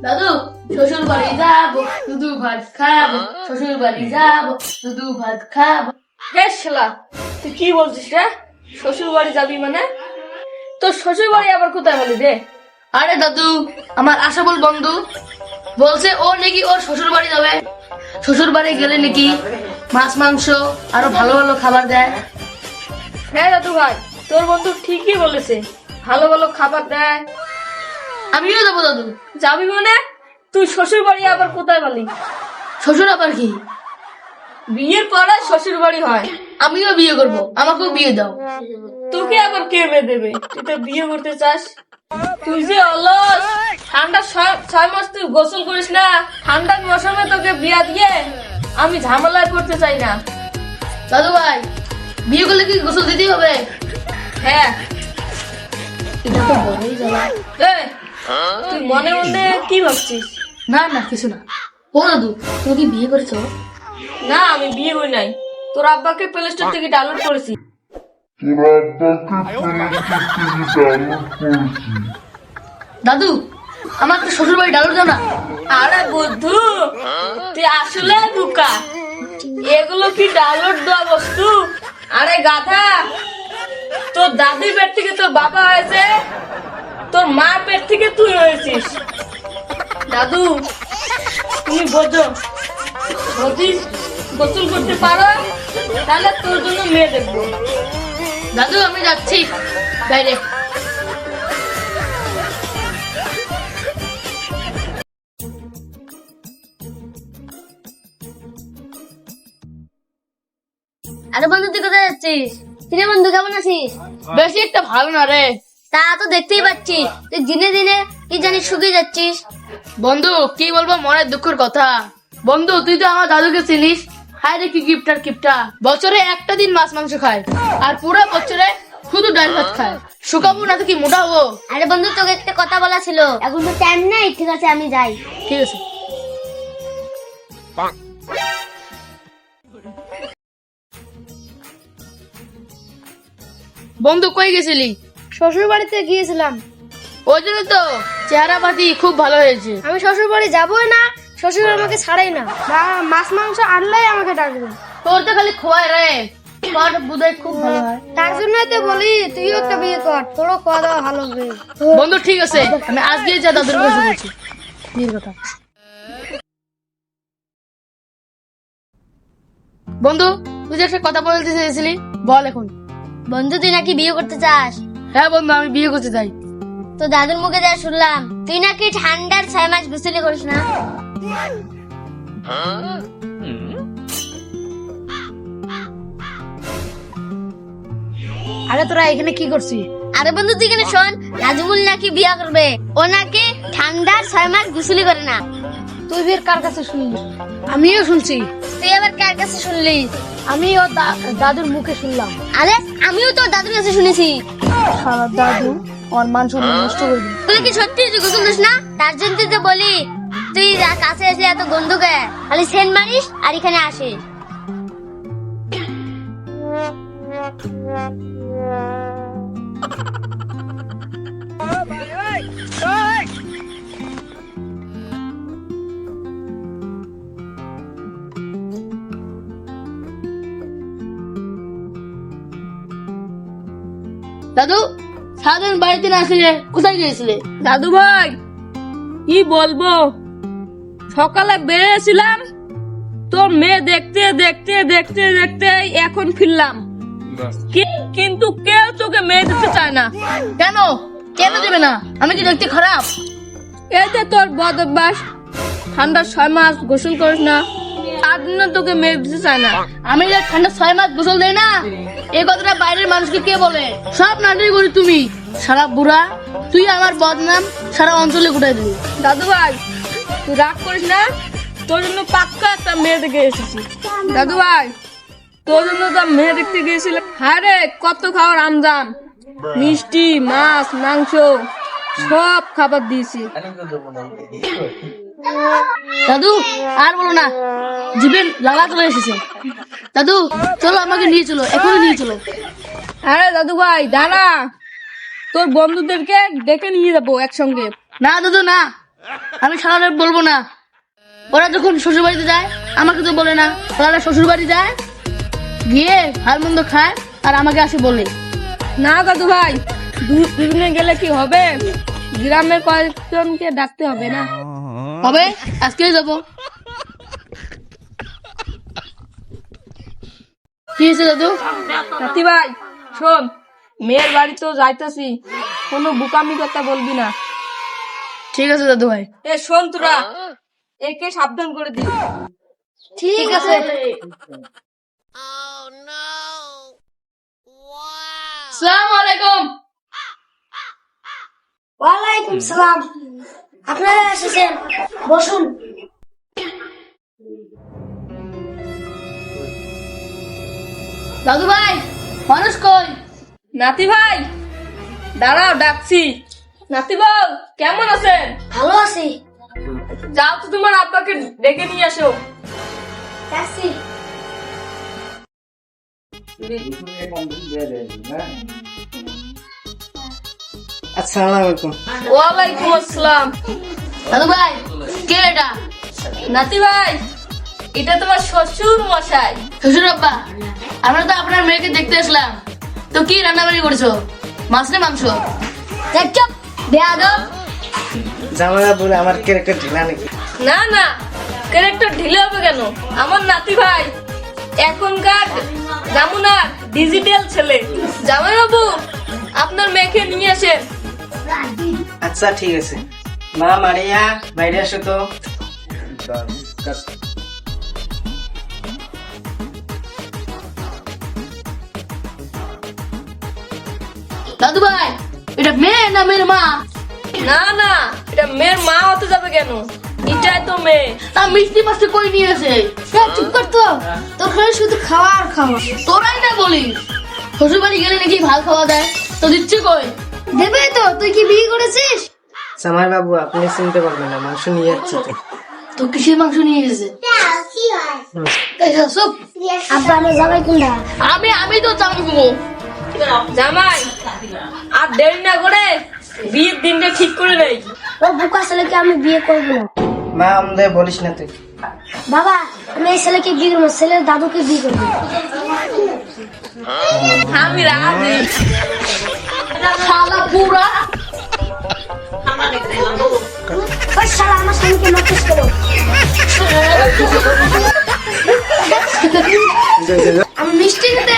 দাদু শ্বশুর বাড়ি যাবো, শুধু ভাত খাবো, শ্বশুর বাড়ি যাবো, শুধু ভাত খাবো। হে শালা, তুই কি বলছিস রে? শ্বশুর বাড়ি যাবি মানে? তোর শ্বশুর বাড়ি আবার কোথায় বলি রে? আরে দাদু, আমার আশাবল বন্ধু বলছে ও নাকি ওর শ্বশুর বাড়ি যাবে। শ্বশুর বাড়ি গেলে নাকি মাছ মাংস আরো ভালো ভালো খাবার দেয়। হ্যাঁ দাদু ভাই, তোর বন্ধু ঠিকই বলেছে, ভালো ভালো খাবার দেয়। আমিও যাবো দাদু। যাবি মানে? তুই শ্বশুর বাড়ি আবার কোথায় বলি? শ্বশুর আবার কি? বিয়ের পরে শ্বশুর বাড়ি হয়। আমিও বিয়ে করব, আমাকেও বিয়ে দাও। তোকে আবার কে মেয়ে দেবে? তুই তো বিয়ে করতে চাস? তুই যে অলস, ঠান্ডা 6 মাস তুই গোসল করিস না, ঠান্ডার মৌসুমে তোকে বিয়া দিয়ে আমি ঝামেলায় পড়তে চাই না। দাদু ভাই, বিয়ে করলে কি গোসল দিতেই হবে? হ্যাঁ। এটা তো বড়ই জ্বালা। এই, তুই মনে মনে কি ভাবছিস? না না, কিছু না। ও দাদু, তুমি কি বিয়ে করেছো? না, আমি বিয়ে করি নাই। তোর আব্বাকে প্লে স্টোর থেকে ডাউনলোড করেছি। দাদু, আমার তো শ্বশুর বাড়ি ডাউনলোড দাও না। আরে বুদ্ধু, তুই আসলে বোকা। এগুলো কি ডাউনলোড দেওয়া বস্তু? আরে গাধা, তোর দাদির পেট থেকে তোর বাবা হয়েছে, তোর মার পেট থেকে তুই হয়েছিস। দাদু, তুমি বোঝো, যদি গোসল করতে পারো তাহলে তোর জন্য মেয়ে দেখবো। দাদু, আমি যাচ্ছি বাইরে। আরে বন্ধু, তুই কোথায় যাচ্ছিস? কিরে বন্ধু, কেমন আছিস? বেশি একটা ভালো না রে। তা তো দেখতেই পাচ্ছি, তুই দিনে দিনে কি জানিস শুকিয়ে যাচ্ছিস। বন্ধু, কি বলবো মনের দুঃখের কথা। বন্ধু, তুই তো আমার দাদুকে চিনিস। হায় রে, কি গিফটার কিপটা। বছরে একটা দিন মাছ মাংস খায়, আর পুরো বছরে শুধু ডাল ভাত খায়। শুকাবো না তো কি মোটা হবো? আরে বন্ধু, তোকে একটা কথা বলা ছিল, এখন তো টাইম নেই। ঠিক আছে, আমি যাই। ঠিক আছে। বন্ধু, কই গেছিলি? শ্বশুর বাড়িতে গিয়েছিলাম। ওই জন্য তো চেহারা পাতি খুব ভালো হয়েছে। আমি শ্বশুর বাড়ি যাবোই না, শ্বশুর আমাকে ছাড়াই না। মাছ মাংস আনলেই আমাকে ডাকবে। তোর তো খালি খোয়াই রে, তোর বুধাই খুব ভালো হয়। তার জন্যই তো বলি, তুইও একটা বিয়ে কর, তোরও খাওয়া দাওয়া ভালো হবে। বন্ধু ঠিক আছে, আমি আজকে যা দাদুর কাছে বলছি বিয়ের কথা। বন্ধু, তুই যে একটা কথা বলতে চেয়েছিলি, বল এখন। বন্ধু, তুই নাকি বিয়ে করতে চাস? হ্যাঁ বন্ধু, আমি বিয়ে করতে চাই। তো দাদুর মুখে যা শুনলাম, তুই নাকি ঠান্ডার 6 মাস গোসল করিস না। আরে তোরা এখানে কি করছিস? আরে বন্ধু, তুই এখানে শোন, নাজমুল নাকি বিয়ে করবে। ও নাকি ঠান্ডার 6 মাস গোসলই করে না। তুই বিয়ের কার কাছে শুনলি? আমিও শুনছি। তুই আবার কার কাছে শুনলি? আমি ও দাদুর মুখে শুনলাম। আরে আমিও তো দাদুর কাছে শুনেছি। সারা দাদু আমার মান সম্মান নষ্ট করে দিল। তুই কি সত্যি তুই গোসল দিস না? তার জন্য তো বলি, তুই কাছে এসে এত গন্ধকে খালি সেন্ট মারিস আর এখানে আসিস। দাদু, সারাদিন বাড়িতে না আসলে কোথায় গিয়েছিলে? দাদু ভাই, কি বলবো, সকালে বেরিয়েছিলাম, তোর মেয়ে দেখতে দেখতে দেখতে দেখতে এখন ফিরলাম। কিন্তু কেউ তোকে মেয়ে দিতে চায় না। কেন কেন দেবে না? আমি কি দেখতে খারাপ? এতে তোর বদ অভ্যাস, ঠান্ডার 6 মাস গোসল করিস না, তার জন্য তোকে মেয়ে দিতে চায় না। আমি যে ঠান্ডা 6 মাস গোসল দেই না, এই কথাটা বাইরের মানুষকে কে বলে? সব নাটক করি তুমি। সারা বুড়া, তুই আমার বদনাম সারা অঞ্চলে ঘুরাই দিবি। দাদু ভাই, তুই রাগ করিস না, তোর জন্য পাক্কা একটা মেয়ে দেখে এসেছি। দাদু ভাই, তোর জন্য তো মেয়ে দেখতে গিয়েছিলাম। হ্যাঁ রে, কত খাওয়ার আমদাম, মিষ্টি, মাছ, মাংস সব খাবার দিয়েছি। দাদু, আর বলো না, জীবের জ্বালা চলে এসেছে। দাদু, চলো আমাকে নিয়ে চলো, এখনই নিয়ে চলো। আরে দাদু ভাই দাঁড়া, তোর বন্ধুদেরকে ডেকে নিয়ে যাবো একসঙ্গে। না দাদু না, আমি শালারে বলবো না। ওরা যখন শ্বশুর বাড়িতে যায় আমাকে তো বলে না, শালারা শ্বশুর বাড়ি যায় গিয়ে ভালো মন্দ খায় আর আমাকে আসে বলে। না দাদু ভাই, দুজনে গেলে কি হবে? গ্রামের কয়েকজনকে ডাকতে হবে না? হবে, আজকেই যাবো। কি হয়েছে দাদু? নাতি ভাই শোন, মেয়ের বাড়ি তো যাইতেছি, কোনো বুকামি কথা বলবি না। ঠিক আছে দাদু ভাই। এ শোন তোরা, একে সাবধান করে দিবি। ঠিক আছে। আসসালামু আলাইকুম। ওয়ালাইকুম সালাম। আপনারা এসেছেন, বসুন। দাদু ভাই, মানুষ কই? নাতি ভাই দাঁড়াও, ডাকছি। নাতি বল, কেমন আছেন? ভালো আছি। যাও তো তোমার আব্বাকে ডেকে নিয়ে আসো। যাচ্ছি। আসসালামু আলাইকুম। ওয়ালাইকুম আসসালাম। দাদু ভাই, কে এটা? নাতি ভাই, এটা তোমার শ্বশুর মশাই। শ্বশুর আব্বা, আমরা তো আপনার মেয়েকে দেখতে আসলাম। তো কি রান্না বাড়ি করেছো? মাছ না মাংস? চুপ, বেয়াদব। জামাইরা বলে আমার ক্যারেক্টার ঢিলা নাকি? না না, ক্যারেক্টার ঢিলে হবে কেন? আমার নাতি ভাই এখনকার জামুনার ডিজিটাল ছেলে। জামাই বাবু, আপনার মেয়েকে নিয়ে আসেন। আচ্ছা ঠিক আছে। মা মারিয়া বাইরে আসো তো। দাদু ভাই, এটা মেয়ে না মেয়ের মা? না না, এটা মেয়ের মা হতে যাবে কেন? এটাই তো মেয়ে। তা মিষ্টি মাছটা কই নিয়েছে? চুপ কর তো, তোর খালি শুধু খাওয়া আর খাওয়া। তোরাই না বলিস শ্বশুর বাড়ি গেলে নাকি ভাত খাওয়া দেয়, তো দিচ্ছে কই? দেবে তো, তুই কি বিয়ে করেছিস? জামাই বাবু আপনি চিনতে পারবেন না, মাংস নিয়ে যাচ্ছি তো। তো কিসের মাংস নিয়ে এসেছে? এই যা, চুপ। আব্বা আমার জামাই কোনটা? আমি তো চামড়ো। জামাই, আর দেরি না করে বিয়ের দিনটা ঠিক করে নেই। ও বুকা ছেলেকে আমি বিয়ে করবো না। মা আমাদের বলিস না তুই। বাবা, আমি এই ছেলেকে বিয়ে করবো, ছেলের দাদুকে বিয়ে করবো। আমি রাজি। শালা পুরা। ওই শালা আমার স্বামীকে মারছিস কেন? আমি মিষ্টি খেতে